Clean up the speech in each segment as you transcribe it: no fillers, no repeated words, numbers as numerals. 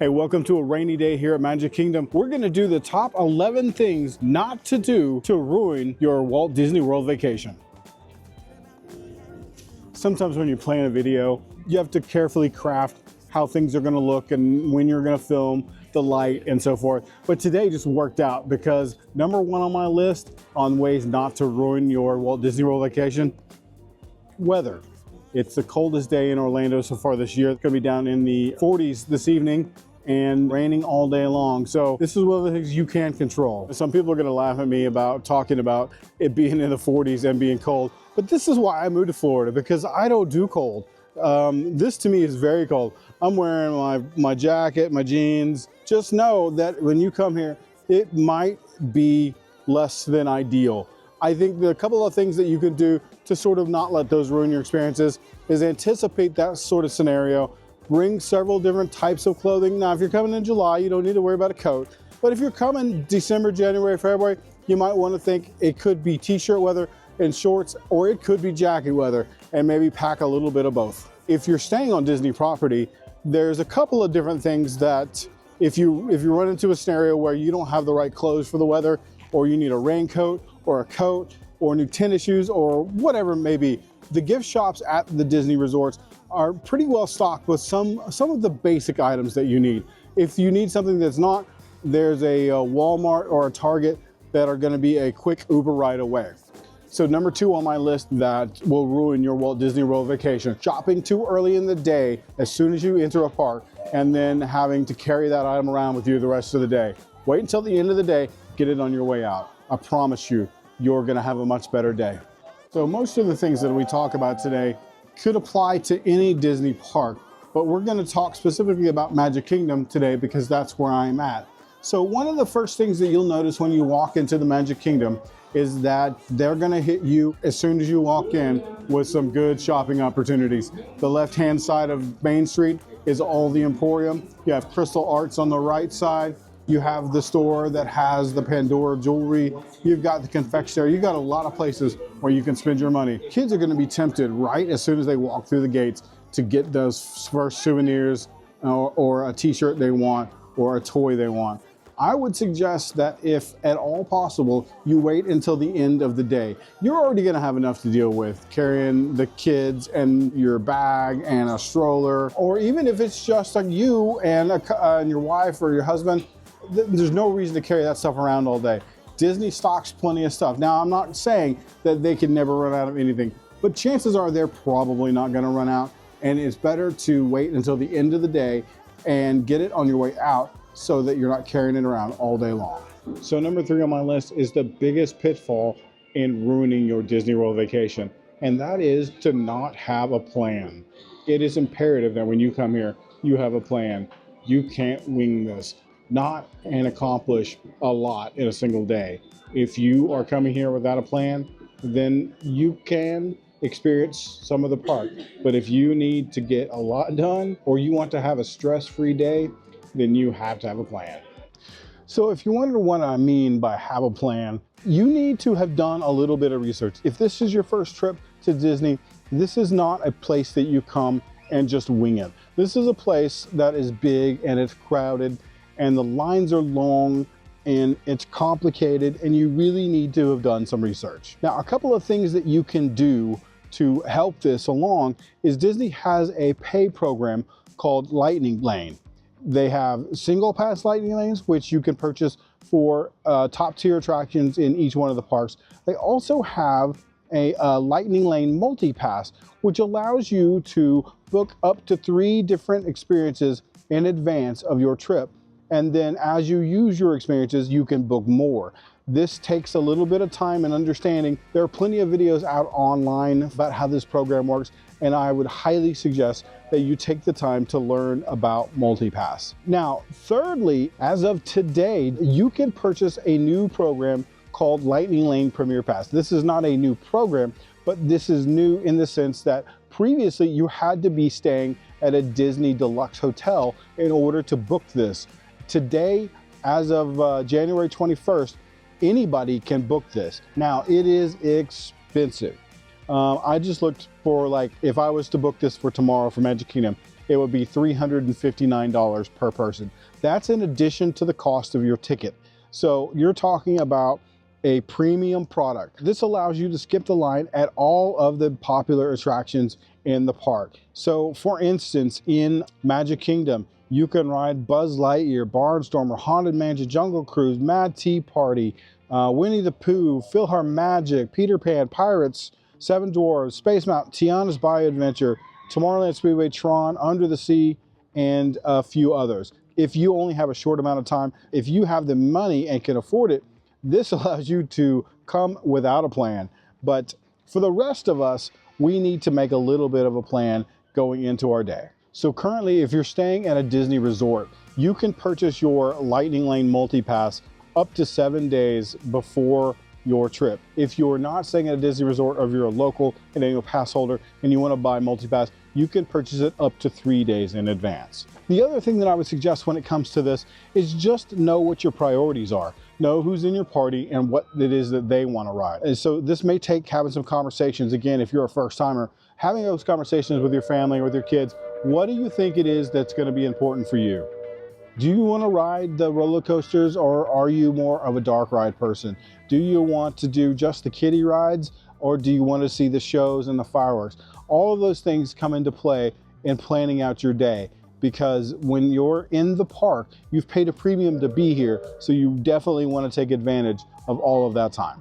Hey, welcome to a rainy day here at Magic Kingdom. We're gonna do the top 11 things not to do to ruin your Walt Disney World vacation. Sometimes when you plan a video, you have to carefully craft how things are gonna look and when you're gonna film, the light and so forth. But today just worked out because number one on my list on ways not to ruin your Walt Disney World vacation, weather. It's the coldest day in Orlando so far this year. It's gonna be down in the 40s this evening and raining all day long. So this is one of the things you can control. Some people are gonna laugh at me about talking about it being in the 40s and being cold, but this is why I moved to Florida, because I don't do cold. This to me is very cold. I'm wearing my jacket, my jeans. Just know that when you come here, it might be less than ideal. I think a couple of things that you can do to sort of not let those ruin your experiences is anticipate that sort of scenario. Bring several different types of clothing. Now, if you're coming in July, you don't need to worry about a coat. But if you're coming December, January, February, you might want to think it could be t-shirt weather and shorts, or it could be jacket weather, and maybe pack a little bit of both. If you're staying on Disney property, there's a couple of different things that if you run into a scenario where you don't have the right clothes for the weather, or you need a raincoat or a coat or new tennis shoes or whatever it may be, the gift shops at the Disney resorts are pretty well stocked with some of the basic items that you need. If you need something that's not, there's a Walmart or a Target that are gonna be a quick Uber ride away. So number two on my list that will ruin your Walt Disney World vacation, shopping too early in the day as soon as you enter a park and then having to carry that item around with you the rest of the day. Wait until the end of the day, get it on your way out. I promise you, you're gonna have a much better day. So most of the things that we talk about today could apply to any Disney park, but we're gonna talk specifically about Magic Kingdom today because that's where I'm at. So one of the first things that you'll notice when you walk into the Magic Kingdom is that they're gonna hit you as soon as you walk in with some good shopping opportunities. The left-hand side of Main Street is all the Emporium. You have Crystal Arts on the right side. You have the store that has the Pandora jewelry. You've got the confectionery. You've got a lot of places where you can spend your money. Kids are gonna be tempted right as soon as they walk through the gates to get those first souvenirs or a t-shirt they want or a toy they want. I would suggest that if at all possible, you wait until the end of the day. You're already gonna have enough to deal with carrying the kids and your bag and a stroller, or even if it's just like you and your wife or your husband, there's no reason to carry that stuff around all day. Disney stocks plenty of stuff. Now, I'm not saying that they can never run out of anything, but chances are they're probably not gonna run out, and it's better to wait until the end of the day and get it on your way out so that you're not carrying it around all day long. So number three on my list is the biggest pitfall in ruining your Disney World vacation, and that is to not have a plan. It is imperative that when you come here, you have a plan. You can't wing this. Not and accomplish a lot in a single day. If you are coming here without a plan, then you can experience some of the park. But if you need to get a lot done or you want to have a stress-free day, then you have to have a plan. So if you wonder what I mean by have a plan, you need to have done a little bit of research. If this is your first trip to Disney, this is not a place that you come and just wing it. This is a place that is big and it's crowded, and the lines are long and it's complicated, and you really need to have done some research. Now, a couple of things that you can do to help this along is Disney has a pay program called Lightning Lane. They have single pass lightning lanes, which you can purchase for top tier attractions in each one of the parks. They also have a lightning lane multi-pass, which allows you to book up to 3 different experiences in advance of your trip. And then as you use your experiences, you can book more. This takes a little bit of time and understanding. There are plenty of videos out online about how this program works, and I would highly suggest that you take the time to learn about MultiPass. Now, thirdly, as of today, you can purchase a new program called Lightning Lane Premier Pass. This is not a new program, but this is new in the sense that previously you had to be staying at a Disney Deluxe hotel in order to book this. Today, as of January 21st, anybody can book this. Now, it is expensive. I just looked for, like, if I was to book this for tomorrow for Magic Kingdom, it would be $359 per person. That's in addition to the cost of your ticket. So you're talking about a premium product. This allows you to skip the line at all of the popular attractions in the park. So for instance, in Magic Kingdom, you can ride Buzz Lightyear, Barnstormer, Haunted Mansion, Jungle Cruise, Mad Tea Party, Winnie the Pooh, PhilharMagic, Peter Pan, Pirates, Seven Dwarfs, Space Mountain, Tiana's Bayou Adventure, Tomorrowland Speedway, Tron, Under the Sea, and a few others. If you only have a short amount of time, if you have the money and can afford it, this allows you to come without a plan. But for the rest of us, we need to make a little bit of a plan going into our day. So currently, if you're staying at a Disney resort, you can purchase your Lightning Lane multi-pass up to 7 days before your trip. If you're not staying at a Disney resort, or if you're a local and annual pass holder and you want to buy multi-pass, you can purchase it up to 3 days in advance. The other thing that I would suggest when it comes to this is just know what your priorities are. Know who's in your party and what it is that they want to ride. And so this may take having some conversations. Again, if you're a first timer, having those conversations with your family or with your kids. What do you think it is that's going to be important for you? Do you want to ride the roller coasters, or are you more of a dark ride person? Do you want to do just the kiddie rides, or do you want to see the shows and the fireworks? All of those things come into play in planning out your day, because when you're in the park, you've paid a premium to be here, so you definitely want to take advantage of all of that time.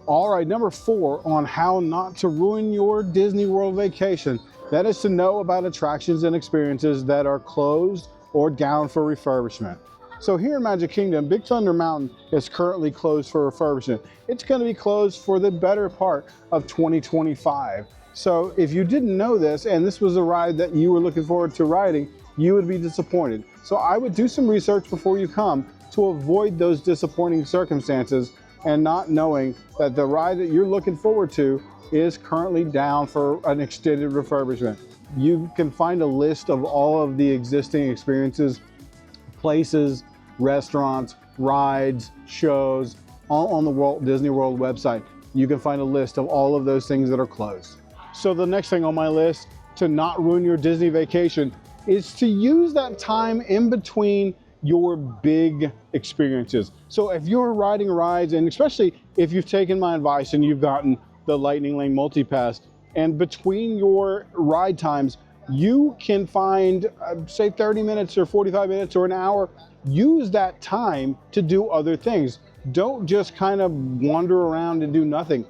All right, number 4 on how not to ruin your Disney World vacation, that is to know about attractions and experiences that are closed or down for refurbishment. So here in Magic Kingdom, Big Thunder Mountain is currently closed for refurbishment. It's going to be closed for the better part of 2025. So if you didn't know this, and this was a ride that you were looking forward to riding, you would be disappointed. So I would do some research before you come to avoid those disappointing circumstances and not knowing that the ride that you're looking forward to is currently down for an extended refurbishment. You can find a list of all of the existing experiences, places, restaurants, rides, shows, all on the Walt Disney World website. You can find a list of all of those things that are closed. So the next thing on my list to not ruin your Disney vacation is to use that time in between your big experiences. So if you're riding rides, and especially if you've taken my advice and you've gotten the Lightning Lane multi-pass, and between your ride times, you can find, say 30 minutes or 45 minutes or an hour, use that time to do other things. Don't just kind of wander around and do nothing.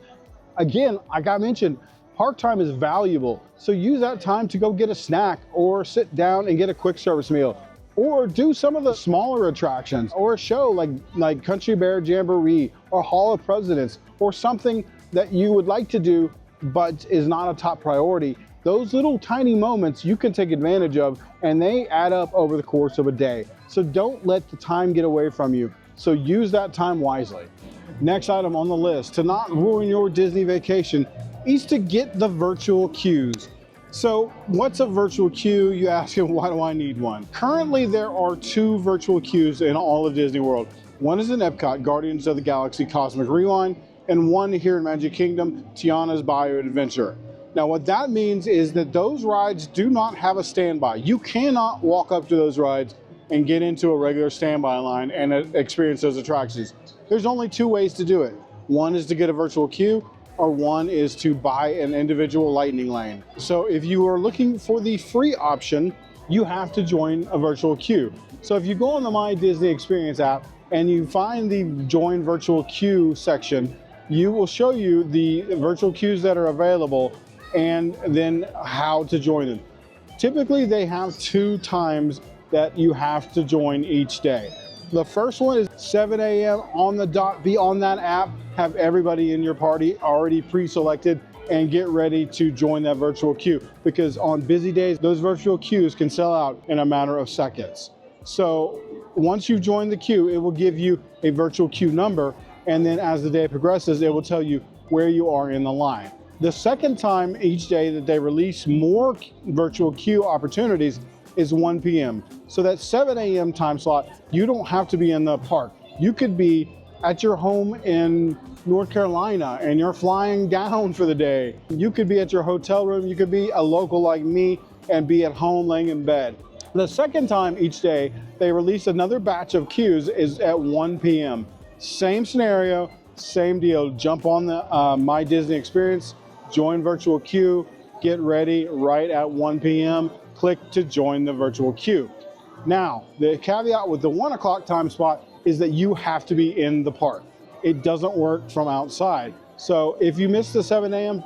Again, like I mentioned, park time is valuable. So use that time to go get a snack, or sit down and get a quick service meal, or do some of the smaller attractions, or a show like Country Bear Jamboree or Hall of Presidents, or something that you would like to do but is not a top priority. Those little tiny moments you can take advantage of, and they add up over the course of a day. So don't let the time get away from you. So use that time wisely. Next item on the list to not ruin your Disney vacation is to get the virtual queues. So what's a virtual queue? You ask, why do I need one? Currently, there are 2 virtual queues in all of Disney World. One is in Epcot, Guardians of the Galaxy Cosmic Rewind, and one here in Magic Kingdom, Tiana's Bayou Adventure. Now what that means is that those rides do not have a standby. You cannot walk up to those rides and get into a regular standby line and experience those attractions. There's only 2 ways to do it. One is to get a virtual queue, or one is to buy an individual Lightning Lane. So if you are looking for the free option, you have to join a virtual queue. So if you go on the My Disney Experience app and you find the Join Virtual Queue section, you will show you the virtual queues that are available and then how to join them. Typically, they have 2 times that you have to join each day. The first one is 7 a.m. on the dot. Be on that app, have everybody in your party already pre-selected, and get ready to join that virtual queue, because on busy days, those virtual queues can sell out in a matter of seconds. So once you join the queue, it will give you a virtual queue number, and then as the day progresses, it will tell you where you are in the line. The second time each day that they release more virtual queue opportunities is 1 p.m. So that 7 a.m. time slot, you don't have to be in the park. You could be at your home in North Carolina and you're flying down for the day. You could be at your hotel room. You could be a local like me and be at home laying in bed. The second time each day, they release another batch of queues is at 1 p.m. Same scenario, same deal. Jump on the My Disney Experience, join virtual queue, get ready right at 1 p.m. Click to join the virtual queue. Now, the caveat with the 1 o'clock time spot is that you have to be in the park. It doesn't work from outside. So if you miss the 7 a.m.,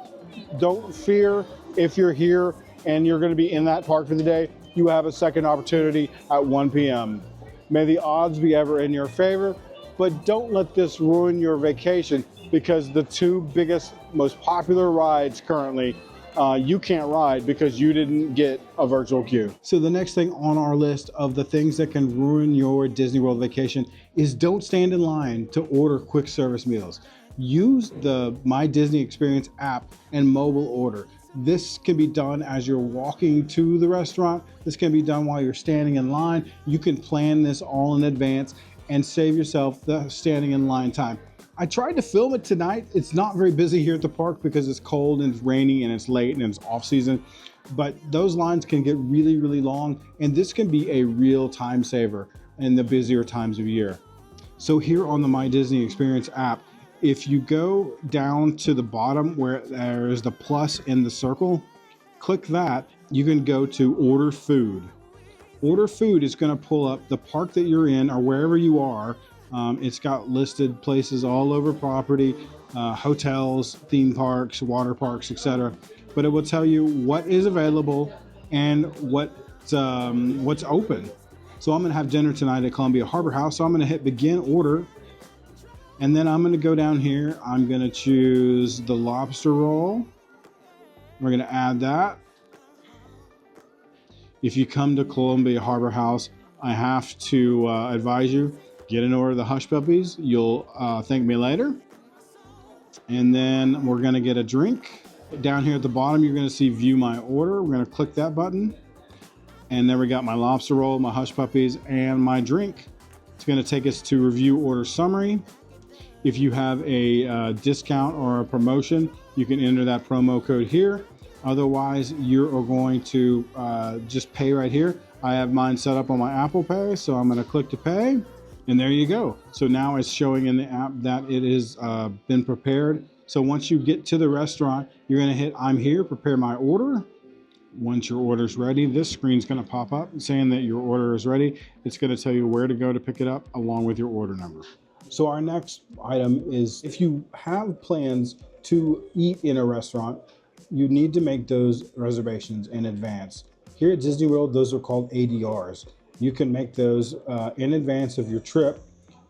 don't fear. If you're here and you're going to be in that park for the day, you have a second opportunity at 1 p.m. May the odds be ever in your favor, but don't let this ruin your vacation, because the two biggest, most popular rides currently, you can't ride because you didn't get a virtual queue. So the next thing on our list of the things that can ruin your Disney World vacation is don't stand in line to order quick service meals. Use the My Disney Experience app and mobile order. This can be done as you're walking to the restaurant. This can be done while you're standing in line. You can plan this all in advance and save yourself the standing in line time. I tried to film it tonight. It's not very busy here at the park because it's cold and it's rainy and it's late and it's off season, but those lines can get really, really long, and this can be a real time saver in the busier times of year. So here on the My Disney Experience app, if you go down to the bottom where there's the plus in the circle, click that, you can go to order food. Order food is going to pull up the park that you're in or wherever you are. It's got listed places all over property, hotels, theme parks, water parks, etc. But it will tell you what is available and what's open. So I'm going to have dinner tonight at Columbia Harbor House. So I'm going to hit begin order. And then I'm going to go down here. I'm going to choose the lobster roll. We're going to add that. If you come to Columbia Harbor House, I have to advise you, get an order of the Hush Puppies. You'll thank me later. And then we're going to get a drink. Down here at the bottom, you're going to see view my order. We're going to click that button. And then we got my lobster roll, my Hush Puppies, and my drink. It's going to take us to review order summary. If you have a discount or a promotion, you can enter that promo code here. Otherwise, you are going to just pay right here. I have mine set up on my Apple Pay, so I'm going to click to pay, and there you go. So now it's showing in the app that it has been prepared. So once you get to the restaurant, you're going to hit I'm here, prepare my order. Once your order is ready, this screen's going to pop up saying that your order is ready. It's going to tell you where to go to pick it up along with your order number. So our next item is, if you have plans to eat in a restaurant, you need to make those reservations in advance. Here at Disney World, those are called ADRs. You can make those in advance of your trip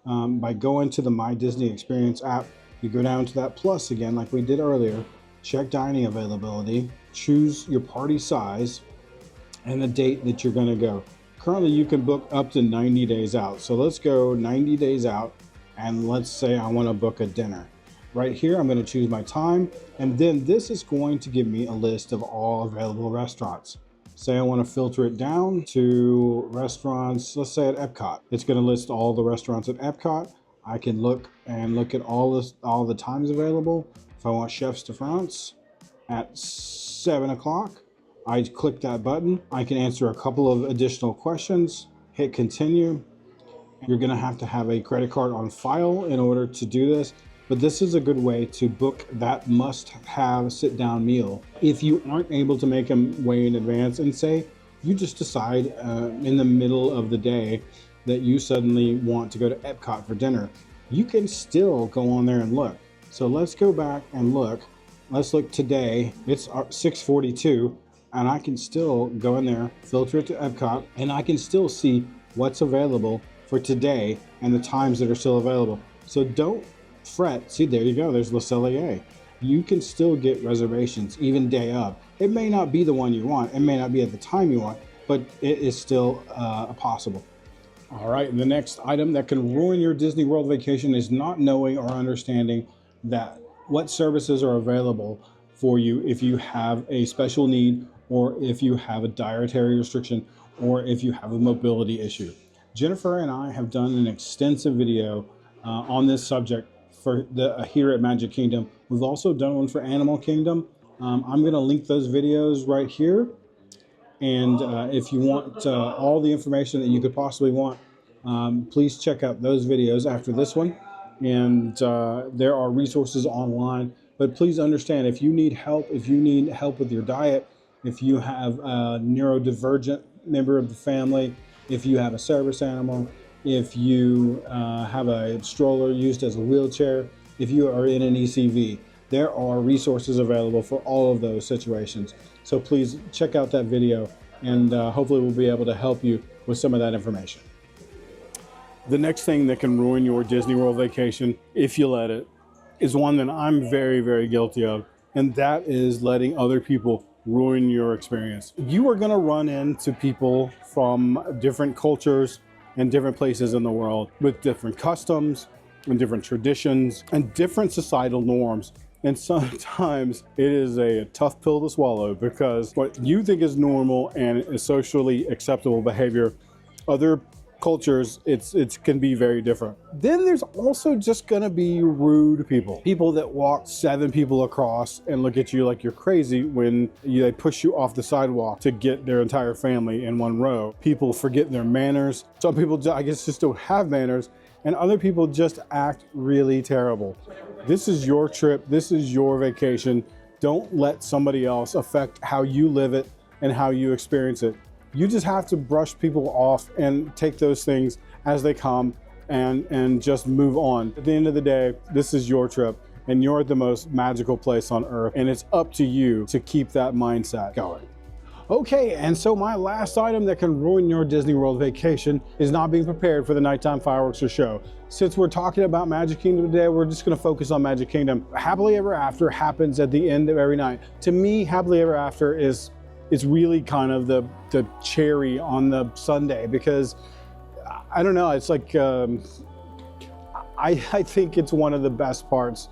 by going to the My Disney Experience app. You go down to that plus again, like we did earlier, check dining availability, choose your party size, and the date that you're gonna go. Currently, you can book up to 90 days out. So let's go 90 days out. And let's say I want to book a dinner. Right here, I'm going to choose my time, and then this is going to give me a list of all available restaurants. Say I want to filter it down to restaurants, let's say at Epcot. It's going to list all the restaurants at Epcot. I can look at all the times available. If I want Chefs de France at 7 o'clock, I click that button. I can answer a couple of additional questions, hit continue. You're going to have a credit card on file in order to do this, but this is a good way to book that must-have sit-down meal. If you aren't able to make them way in advance, and say you just decide in the middle of the day that you suddenly want to go to Epcot for dinner, you can still go on there and look. So let's go back and look. Let's look today. It's 6:42, and I can still go in there, filter it to Epcot, and I can still see what's available for today and the times that are still available. So don't fret. See, there you go. There's Le Cellier. You can still get reservations even day of. It may not be the one you want. It may not be at the time you want, but it is still possible. All right. And the next item that can ruin your Disney World vacation is not knowing or understanding that what services are available for you if you have a special need, or if you have a dietary restriction, or if you have a mobility issue. Jennifer and I have done an extensive video on this subject for here at Magic Kingdom. We've also done one for Animal Kingdom. I'm going to link those videos right here. And if you want all the information that you could possibly want, please check out those videos after this one. And there are resources online. But please understand, if you need help with your diet, if you have a neurodivergent member of the family, if you have a service animal, if you have a stroller used as a wheelchair, if you are in an ECV, there are resources available for all of those situations. So please check out that video, and hopefully we'll be able to help you with some of that information. The next thing that can ruin your Disney World vacation, if you let it, is one that I'm very, very guilty of, and that is letting other people ruin your experience. You are gonna run into people from different cultures and different places in the world with different customs and different traditions and different societal norms. And sometimes it is a tough pill to swallow, because what you think is normal and is socially acceptable behavior, other cultures, it can be very different. Then there's also just gonna be rude people that walk 7 people across and look at you like you're crazy when they push you off the sidewalk to get their entire family in one row. People forget their manners. Some people, I guess, just don't have manners, and other people just act really terrible. This is your trip, this is your vacation. Don't let somebody else affect how you live it and how you experience it. You just have to brush people off and take those things as they come and just move on. At the end of the day, this is your trip, and you're at the most magical place on earth, and it's up to you to keep that mindset going. Okay, and so my last item that can ruin your Disney World vacation is not being prepared for the nighttime fireworks or show. Since we're talking about Magic Kingdom today, we're just gonna focus on Magic Kingdom. Happily Ever After happens at the end of every night. To me, Happily Ever After is really kind of the cherry on the sundae, because I don't know, it's like, I think it's one of the best parts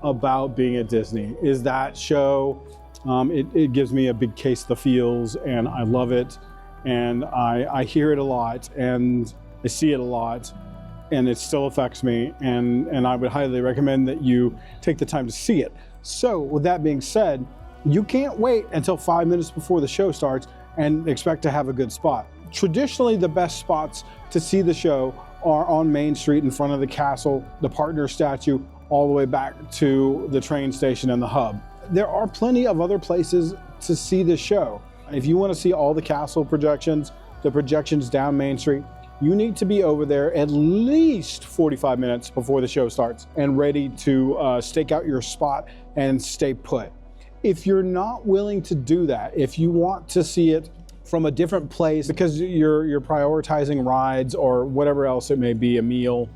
about being at Disney is that show. It gives me a big case of the feels, and I love it, and I hear it a lot, and I see it a lot, and it still affects me, and I would highly recommend that you take the time to see it. So with that being said, you can't wait until 5 minutes before the show starts and expect to have a good spot. Traditionally, the best spots to see the show are on Main Street in front of the castle, the partner statue, all the way back to the train station and the hub. There are plenty of other places to see the show. If you want to see all the castle projections, the projections down Main Street, you need to be over there at least 45 minutes before the show starts and ready to stake out your spot and stay put. If you're not willing to do that, if you want to see it from a different place because you're prioritizing rides or whatever else it may be, a meal,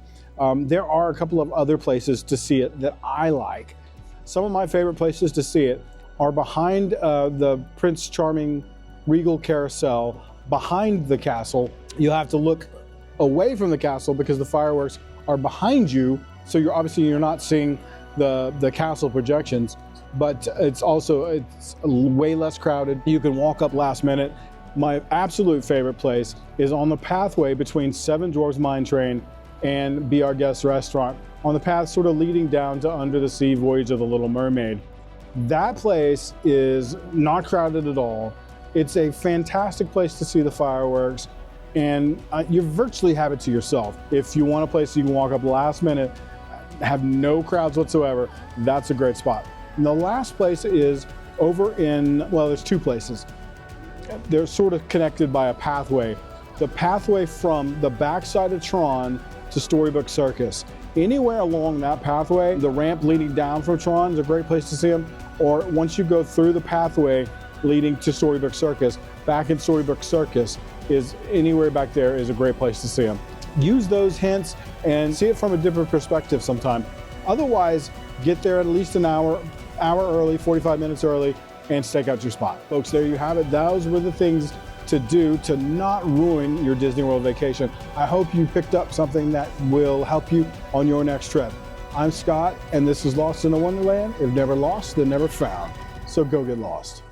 there are a couple of other places to see it that I like. Some of my favorite places to see it are behind the Prince Charming Regal Carousel, behind the castle. You have to look away from the castle because the fireworks are behind you, so you're not seeing the castle projections, but it's way less crowded. You can walk up last minute. My absolute favorite place is on the pathway between Seven Dwarfs Mine Train and Be Our Guest restaurant, on the path sort of leading down to Under the Sea Voyage of the Little Mermaid. That place is not crowded at all. It's a fantastic place to see the fireworks, and you virtually have it to yourself. If you want a place you can walk up last minute, have no crowds whatsoever, that's a great spot. And the last place is over in, well, there's 2 places. They're sort of connected by a pathway. The pathway from the backside of Tron to Storybook Circus. Anywhere along that pathway, the ramp leading down from Tron is a great place to see them. Or once you go through the pathway leading to Storybook Circus, back in Storybook Circus is anywhere back there is a great place to see them. Use those hints and see it from a different perspective sometime. Otherwise, get there at least an hour early, 45 minutes early, and stake out your spot. Folks, there you have it. Those were the things to do to not ruin your Disney World vacation. I hope you picked up something that will help you on your next trip. I'm Scott, and this is Lost in a Wonderland. If never lost, then never found. So go get lost.